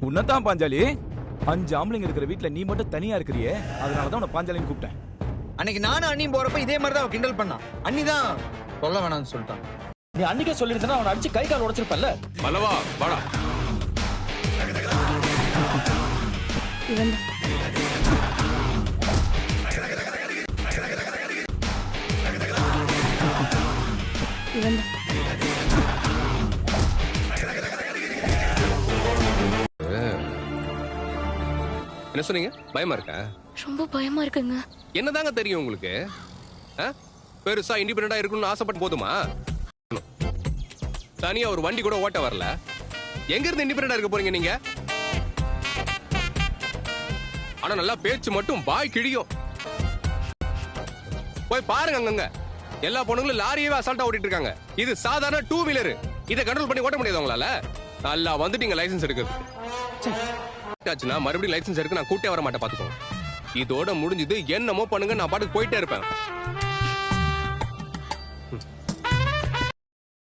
உன்னதான் பாஞ்சாலி. 5 ஆம்பளைங்க இருக்கிற வீட்ல நீ மட்டும் தனியா இருக்கிறியே, அதனாலதான் உன்னை பாஞ்சாலின்னு கூப்பிட்டேன். அன்னைக்கு நானும் அண்ணியும் போறப்ப இதே மாதிரி தான் கிண்டல் பண்ணான். அண்ணி தான் சொல்ல வேணாம்னு சொல்லிட்டான். நீ அன்னைக்கே சொல்லிருந்தா அவனை அடிச்சு கை கால் உடைச்சிருப்பல்ல. பல்லவா வாடா. இவன் இவன் என்ன சொன்னீங்க? பயமா இருக்கா? ரொம்ப பயமா இருக்குங்க. என்னதாங்க தெரியும் உங்களுக்கு? பெருசா இண்டிபெண்டா இருக்கணும்னு ஆசைப்பட்டு போதுமா? தனியா ஒரு வண்டி கூட ஓட்ட வரல. எங்க இருந்து இண்டிபெண்டா இருக்க போறீங்க நீங்க? ஆனா நல்லா பேச்சு மட்டும் பாய் கிழியும். போய் பாருங்க அங்கங்க எல்லா பொண்ணுங்களும் லாரியவே அசால்ட்டா ஓட்டிட்டு இருக்காங்க. இது சாதாரண 2 வீலர். இதை கண்ட்ரோல் பண்ணி ஓட்ட முடியாது உங்களால. நல்லா வந்துட்டீங்க லைசன்ஸ் எடுக்கிறதுக்கு. மறுபடியும் லைசன்ஸ் எடுக்க நான் கூட்டே வர மாட்டேன் பாத்துக்கோங்க. இதோட முடிஞ்சது. என்னமோ பண்ணுங்க, நான் பாட்டுக்கு போயிட்டே இருப்பேன்.